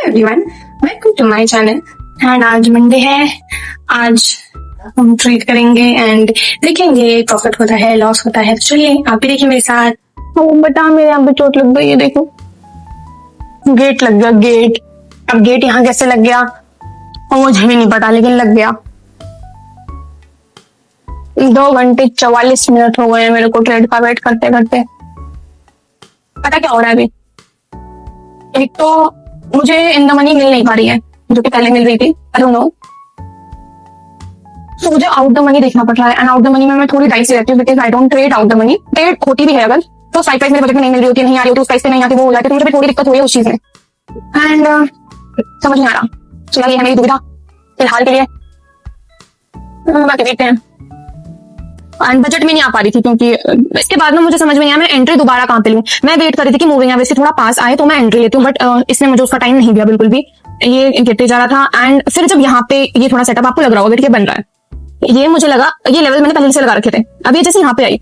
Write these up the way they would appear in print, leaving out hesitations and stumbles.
Everyone, welcome to my channel. And आज Monday है। आज हम ट्रेड करेंगे एंड देखेंगे प्रॉफिट होता है लॉस होता है। चलिए आप भी देखिए मेरे साथ। ओ बता, मेरे यहाँ पे चोट लग गई है, देखो गेट लग गया। गेट, अब गेट यहाँ कैसे लग गया और मुझे भी नहीं पता, लेकिन लग गया। 2 घंटे 44 मिनट हो गए मेरे को ट्रेड का वेट करते करते। पता क्या हो रहा है अभी? एक तो मुझे इन द मनी मिल नहीं पा रही है जो कि पहले मिल रही थी। आई डोंट नो, तो मुझे आउट द मनी देखना पड़ रहा है। एंड आउट द मनी में मैं थोड़ी डाइसी रहती हूँ because I don't trade out the money. Trade होती भी है अगर तो साइड प्राइस मेरे बजट में नहीं मिल रही होती, नहीं आ रही होती, उस प्राइस पे नहीं आती, वो हो जाती है, तो मुझे भी थोड़ी दिक्कत हो रही है उस चीज में। एंड समझ नहीं आ रहा। चलो ये है मेरी दुविधा फिलहाल के लिए। बाकी देखते हैं। एंड बजट में नहीं आ पा रही थी क्योंकि इसके बाद में मुझे समझ में नहीं आया मैं एंट्री दोबारा कहाँ पे लूं। मैं वेट कर रही थी कि मूविंग एवरेज से थोड़ा पास आए तो मैं एंट्री लेती हूँ, बट इसने मुझे उसका टाइम नहीं दिया बिल्कुल भी। ये गिरते जा रहा था एंड फिर जब यहाँ पे ये थोड़ा सेटअप आपको लग रहा होगा कि बन रहा है, ये मुझे लगा ये लेवल मैंने पहले से लगा रखे थे। अब ये जैसे यहाँ पे आई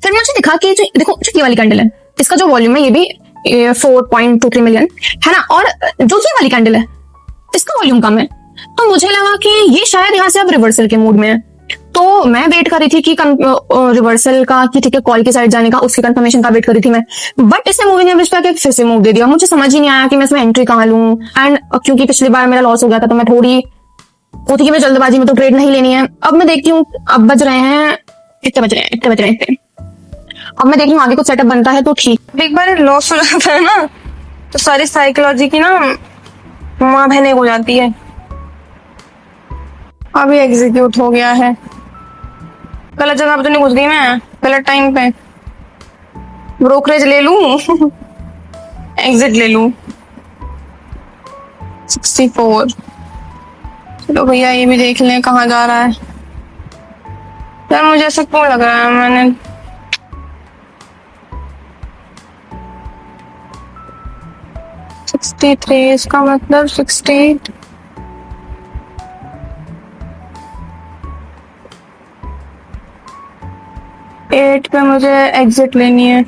फिर मुझे दिखा कि जो देखो जो ये वाली कैंडल है इसका जो वॉल्यूम है ये भी 4.23 मिलियन है ना, और जो ये वाली कैंडल है इसका वॉल्यूम कम है। तो मुझे लगा कि ये शायद यहाँ से अब रिवर्सल के मूड में है। तो मैं वेट कर रही थी कि रिवर्सल का, कि ठीक है कॉल की साइड जाने का, उसकी कंफर्मेशन का वेट कर रही थी मैं। बट इसने मूविंग एवरेज पे फिर से मूव दे दिया। मुझे समझ ही नहीं आया कि मैं इसमें एंट्री कहाँ लूं। एंड क्योंकि पिछली बार मेरा लॉस हो गया था तो मैं थोड़ी होती कि मैं जल्दबाजी में तो ट्रेड नहीं लेनी है। अब मैं देखती हूँ, अब बज रहे हैं इतने। अब मैं देख रही हूँ आगे कुछ सेटअप बनता है तो ठीक। एक बार लॉस हो जाता है ना तो सारी साइकोलॉजी की ना माँ बहने हो जाती है। अभी एग्जीक्यूट हो गया है। गलत जगह पे तो नहीं घुस गई मैं, गलत टाइम पे। ब्रोकरेज ले लूं एग्जिट ले लूं। 64। चलो भैया ये भी देख लें कहाँ जा रहा है। यार मुझे ऐसा क्यों लग रहा है मैंने 63, इसका मतलब 68। एट पे मुझे एग्जिट लेनी है।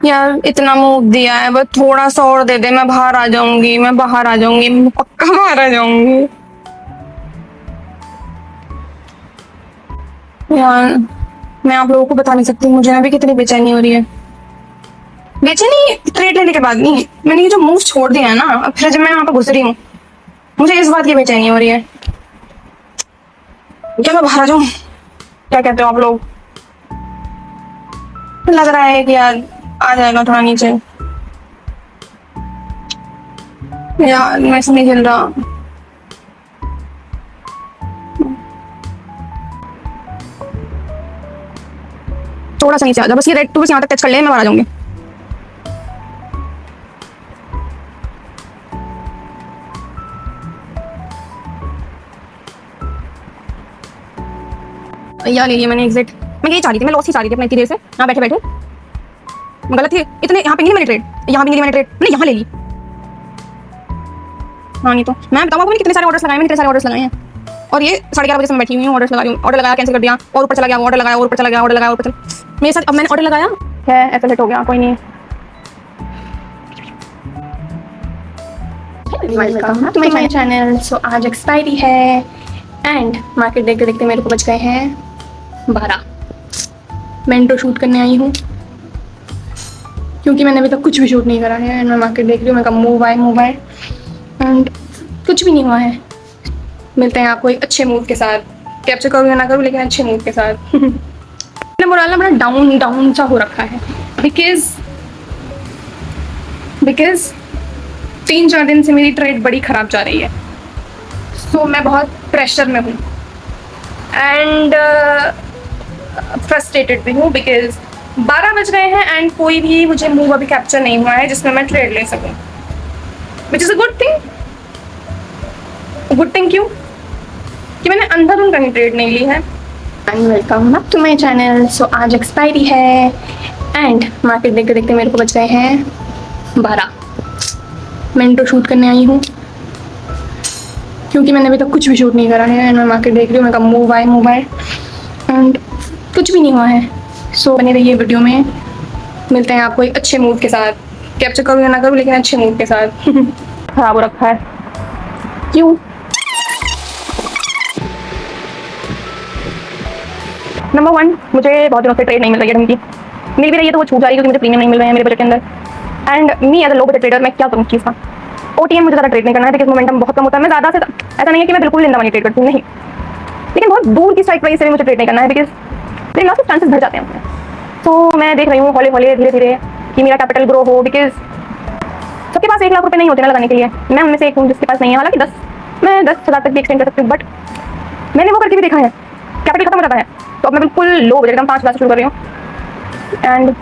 यार इतना मूव दिया है, बस थोड़ा सा और दे दे, मैं बाहर आ जाऊंगी, मैं पक्का बाहर आ जाऊंगी। यार मैं आप लोगों को बता नहीं सकती मुझे अभी कितनी बेचैनी हो रही है। बेचैनी ट्रेड लेने के बाद नहीं, मैंने ये जो मूव छोड़ दिया है ना, अब फिर जब मैं यहाँ पे घुस रही हूँ मुझे इस बात की बेचैनी हो रही है। क्या मैं बाहर आ जाऊं? क्या कहते हो आप लोग? लग रहा है कि यार आ जाएगा थोड़ा नीचे। यार मैं से नहीं चल रहा। थोड़ा सा नीचे आ जा, बस ये रेड टू बस यहाँ तक टच कर ले, मैं बाहर आ जाऊंगी। यार ले लिया मैंने एग्जिट। मैं यही चाह रही थी, मैं लॉस ही चाह रही थी अपने इतनी देर से। यहाँ बैठे गलत थी। इतने यहाँ पे नहीं मैंने ट्रेड, यहाँ भी नहीं ली मैंने ट्रेड, मैंने यहाँ ले ली। हाँ नहीं तो मैं बताऊँ आपको कितने सारे ऑर्डर्स लगाए, मैंने कितने सारे ऑर्डर्स लगाए हैं। और ये 11:30 बजे से मैं बैठी हुई हूँ, ऑर्डर्स लगा रही हूँ। ऑर्डर लगाया कैंसिल कर दिया, और ऊपर चला गया, ऑर्डर लगाया और ऊपर चला गया, ऑर्डर लगाया और ऊपर चला। मेरे साथ अब मैंने ऑर्डर लगाया है, ऐसा लेट हो गया, कोई नहीं। Welcome to my channel. So आज एक्सपायरी है एंड मार्केट देखते देखते मेरे को बच गए हैं 12। मैं इंट्रो शूट करने आई हूँ क्योंकि मैंने अभी तक कुछ भी शूट नहीं करा है एंड मैं मार्केट देख रही हूँ। मैं कहा मूव आए एंड मिलते हैं आपको एक अच्छे मूव के साथ। कैप्चर करूँ या ना करूँ लेकिन अच्छे मूव के साथ। मिलते हैं आपको एक अच्छे मूव के साथ। 12 बज गए हैं एंड कोई भी मुझे मूव नहीं हुआ है। मैंने मोरल ना बड़ा डाउन डाउन सा हो रखा है बिकॉज 3-4 दिन से मेरी ट्रेड बड़ी खराब जा रही है। सो मैं बहुत प्रेशर में हूँ एंड फ्रस्ट्रेटेड भी हूँ बिकॉज 12 बज गए हैं एंड कोई भी मुझे मूव अभी कैप्चर नहीं हुआ है जिसमें मैं ट्रेड ले सकूं, which is a good thing. Good thing क्यों? कि मैंने अंधाधुंध कहीं ट्रेड नहीं ली है। And welcome back to my channel. So आज एक्सपायरी है एंड मार्केट देखते देखते मेरे को बच गए हैं 12। मैं इंट्रो शूट करने आई हूँ क्योंकि मैंने अभी तक कुछ भी शूट नहीं करा है एंड मैं मार्केट देख रही हूँ। मैं कहा मूव आए एंड कुछ भी नहीं हुआ है। सो बने रहिए वीडियो में, मिलते हैं आपको एक अच्छे मूड के साथ। कैप्चर करूँ या ना करूँ, लेकिन अच्छे मूड के साथ। खराब हो रखा है क्यों? नंबर 1, मुझे बहुत दिनों से ट्रेड नहीं मिल रही है ढंग की। मिल भी रही है तो वो छूट जा रही है क्योंकि मुझे प्रीमियम नहीं मिल रहे हैं मेरे बजट के अंदर। And me as a low budget trader मैं क्या करूँ चीज़ का? ओटीएम मुझे ज़्यादा ट्रेड नहीं करना है, बिकॉज मोमेंटम बहुत कम होता है। मैं ज़्यादा से ऐसा नहीं है कि मैं बिल्कुल इन द मनी ट्रेड करती हूँ, नहीं, लेकिन बहुत दूर की स्ट्राइक प्राइस से भी मुझे ट्रेड नहीं करना है, बिकॉज मेरे लॉस के चांसेस बढ़ जाते हैं उसमें। तो मैं देख रही हूँ हौले हौले धीरे धीरे कि मेरा कैपिटल ग्रो हो, बिकॉज सबके पास 1 लाख रुपए नहीं होते ना लगाने के लिए। मैं उनमें से एक हूँ जिसके पास नहीं है। हालांकि 10,000 तक भी एक्सटेंड कर सकती हूँ, बट मैंने वो करके भी देखा है, कैपिटल खत्म हो जाता है। तो अब मैं बिल्कुल लो बजट एकदम 5,000 से शुरू कर रही हूँ। एंड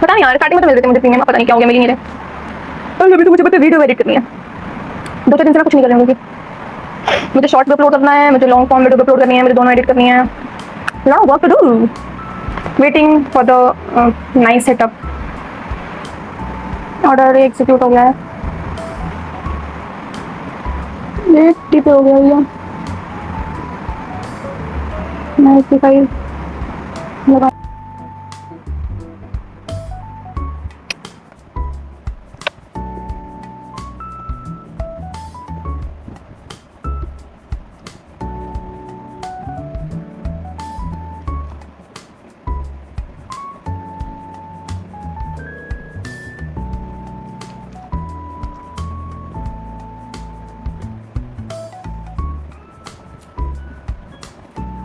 पता नहीं यार, स्टार्टिंग में तो मिल रहे थे मुझे प्रीमियम, पता नहीं क्या हो गया, मिल ही नहीं रहे। और अभी तो मुझे पता है वीडियो एडिट करनी है, 2-4 दिन से मैं कुछ नहीं कर रही हूँ। मुझे शॉर्ट वीडियो अपलोड करना है, मुझे लॉन्ग फॉर्म वीडियो अपलोड करनी है, मुझे दोनों एडिट करनी है। Lot of work to do, waiting for the nice setup. Order execute हो गया है, 80 पे हो गया भैया, 95 लगा।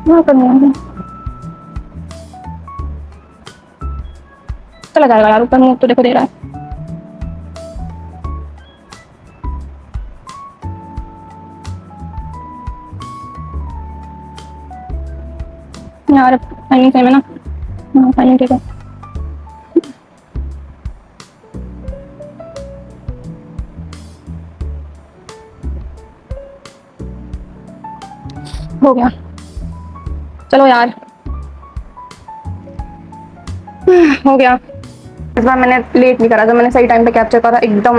हाँ करना है, चला जाएगा यार ऊपर मुँह तो देखो दे रहा है यार। टाइमिंग सही है ना? हाँ टाइमिंग ठीक है। हो गया, चलो यार हो गया। इस बार मैंने लेट नहीं करा था, मैंने सही टाइम पे कैप्चर करा एकदम।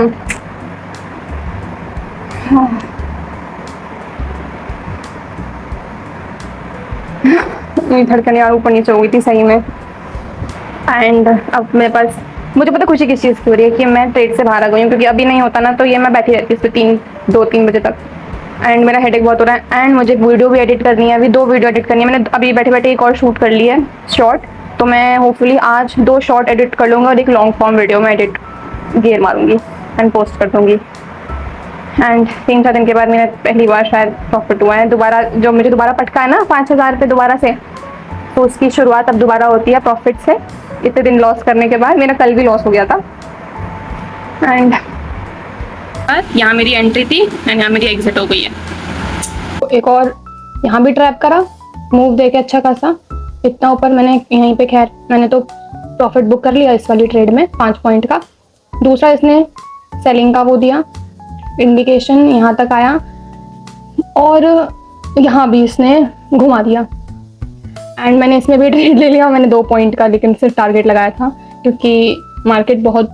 मेरी धड़कन यार ऊपर नीचे हो गई थी सही में। एंड अब मेरे पास, मुझे पता खुशी किस चीज़ की हो रही है कि मैं ट्रेड से बाहर आ गई हूँ, क्योंकि अभी नहीं होता ना तो ये मैं बैठी रहती इस पर 2-3 बजे तक। एंड मेरा हेडेक बहुत हो रहा है। एंड मुझे वीडियो भी एडिट करनी है, अभी 2 वीडियो एडिट करनी है। मैंने अभी बैठे बैठे एक और शूट कर ली है शॉर्ट, तो मैं होपफुली आज 2 शॉर्ट एडिट कर लूँगा और एक लॉन्ग फॉर्म वीडियो में एडिट गेयर मारूंगी एंड पोस्ट कर दूँगी। एंड 3-4 दिन के बाद मैंने पहली बार शायद प्रॉफिट हुआ है दोबारा, जो मुझे दोबारा पटका है ना 5,000 पे दोबारा से, तो उसकी शुरुआत अब दोबारा होती है प्रॉफिट से। इतने दिन लॉस करने के बाद, मेरा कल भी लॉस हो गया था। एंड यहाँ मेरी एंट्री थी एंड यहाँ मेरी एग्जिट हो गई है। तो एक और यहाँ भी ट्रैप करा, मूव देके अच्छा खासा इतना ऊपर। मैंने यहीं पे खैर मैंने तो प्रॉफिट बुक कर लिया इस वाली ट्रेड में 5 पॉइंट का। दूसरा इसने सेलिंग का वो दिया इंडिकेशन, यहाँ तक आया और यहाँ भी इसने घुमा दिया। एंड मैंने इसमें भी ट्रेड ले लिया, मैंने 2 पॉइंट का लेकिन सिर्फ टारगेट लगाया था, क्योंकि मार्केट बहुत,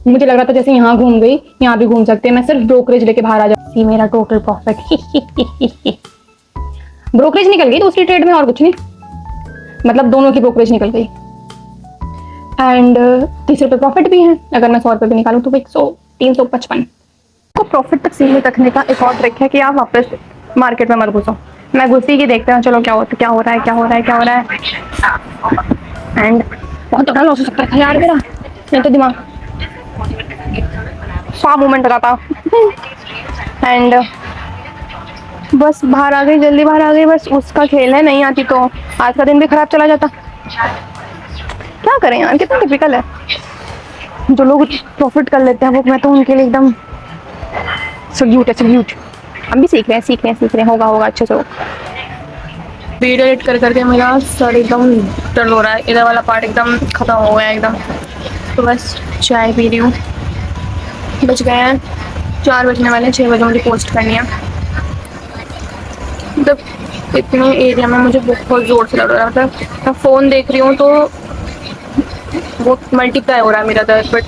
मुझे लग रहा था जैसे यहाँ घूम गई यहाँ भी घूम सकते हैं। मैं सिर्फ ब्रोकरेज लेके बाहर आ जाती, मेरा टोटल प्रॉफिट ब्रोकरेज निकल गई दूसरी ट्रेड में, और कुछ नहीं, मतलब दोनों की ब्रोकरेज निकल गई। एंड 30 रुपये प्रॉफिट भी है, अगर मैं 100 रुपये भी निकालूँ तो 355। तो प्रॉफिट तक सीमित रखने का एक और ट्रिक है कि आप वापस मार्केट में मत घुसो। मैं घुसी की देखते हैं चलो क्या हो रहा है। एंड बहुत तगड़ा लॉस हो सकता था यार मेरा, नहीं तो दिमाग साफ मूवमेंट लगा था। एंड बस बाहर आ गई, जल्दी बाहर आ गई, बस उसका खेल है, नहीं आती तो आज का दिन भी खराब चला जाता। क्या करें यार, कितना टिपिकल है। जो लोग प्रॉफिट कर लेते हैं वो, मैं तो उनके लिए एकदम सल्यूट है, सल्यूट। हम भी सीख रहे हैं, होगा अच्छे से। वीडियो एडिट कर करके मेरा सर एकदम दर्द हो रहा है, इधर वाला पार्ट एकदम खत्म हो गया एकदम। तो बस चाय पी रही हूँ, बज गए हैं 4 बजने वाले, 6 बजे मुझे पोस्ट करनी है। मतलब इतने एरिया में मुझे बहुत ज़ोर से लग रहा था। मैं फ़ोन देख रही हूँ तो वो मल्टीप्लाई हो रहा है मेरा दर्द, बट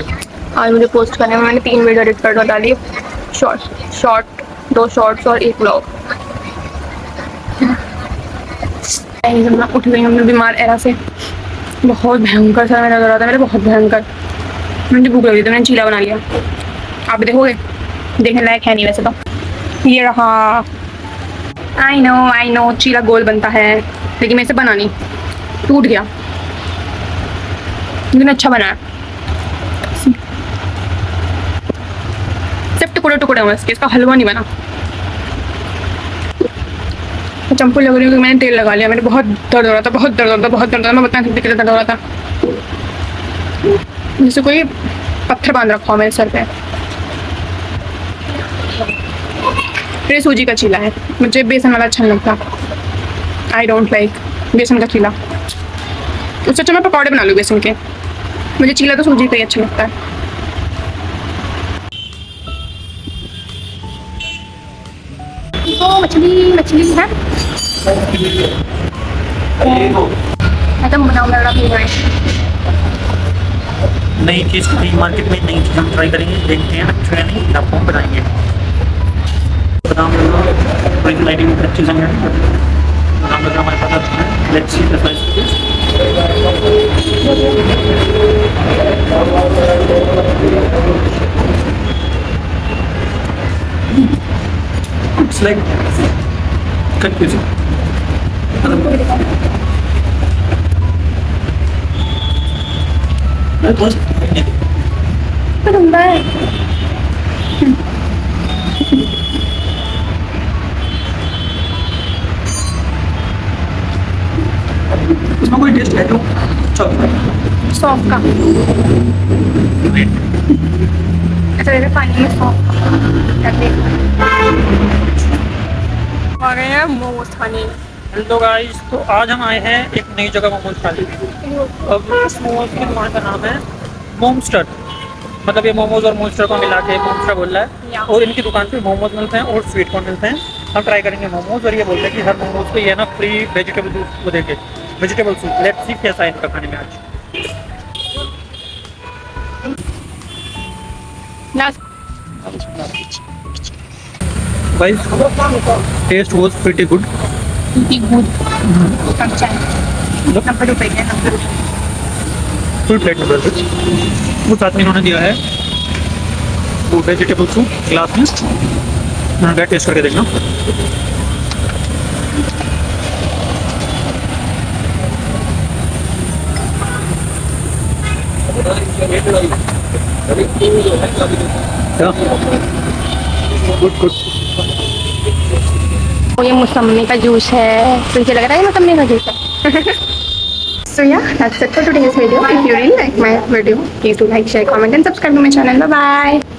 आज मुझे पोस्ट करने में मैंने 3 वीडियो एडिट कर डाली, शॉर्ट 2 शॉर्ट्स और 1 व्लॉग। जब मैं उठ गई हमने बीमार एरा से, बहुत भयंकर सा मेरा लग रहा था, मेरे बहुत भयंकर। मुझे भूख लग रही थी, मैंने चीला बना लिया। आप भी देखोगे? देखने लायक है नहीं वैसे तो। ये रहा। आई नो चीला गोल बनता है, लेकिन मेरे से बना नहीं, टूट गया। लेकिन अच्छा बना है, सिर्फ टुकड़े टुकड़े हुए इसके, इसका हलवा नहीं बना। चंपू लग रही हूँ, मैंने तेल लगा लिया, मेरे बहुत दर्द हो रहा था, बहुत दर्द हो रहा था, बहुत दर्द हो रहा था। मैं बता सकती कितना दर्द हो रहा था, जैसे कोई पत्थर बांध रखा हो मेरे सर पे। मेरे सूजी का चीला है, मुझे बेसन वाला अच्छा नहीं लगता। आई डोंट लाइक बेसन का चीला। उससे अच्छा मैं पकौड़े बना लूँ बेसन के। मुझे चीला तो सूजी का ही अच्छा लगता है। तो मछली है। बनाओ मेरा फेवरेट। नई चीज़ नई मार्केट में नई चीज़ हम ट्राई करेंगे, देखते हैं अच्छा है नहीं आपको हम बताएंगे। बादाम लाइटिंग अच्छी संग है, बादाम लगा हमारे पास अच्छा है। Let's see the size of this. It's like confusing. इसमें कोई टेस्ट है तो सॉफ्ट का ऐसा लग रहा है पानी में सॉफ्ट आ गए हैं मोमोज खाने। हेलो गाइस, तो आज हम आए हैं एक नई जगह मोमोज खाने। अब इस मोमोज की दुकान का नाम है मोमस्टर, मतलब ये मोमोज और मोमस्टर को मिला के मोमस्टर बोल रहा है। और इनकी दुकान पे मोमोज मिलते हैं और स्वीट कॉर्न मिलते हैं। हम ट्राई करेंगे मोमोज, और ये बोलते हैं कि हर मोमोज पे ये ना फ्री वेजिटेबल सूप वो देंगे, वेजिटेबल सूप। लेट्स सी कैसा है इनका खाने में आज। Guys taste was pretty good. Full plate number वो साथ में इन्होंने दिया है वो वेजिटेबल सूप ग्लास में। मैं टेस्ट करके देखना। Good good. ये मौसमी का जूस है, तो मुझे लग रहा है मौसमी का जूस है। So yeah, that's it for today's video. If you really like my video, please do like, share, comment and subscribe to my channel. Bye bye.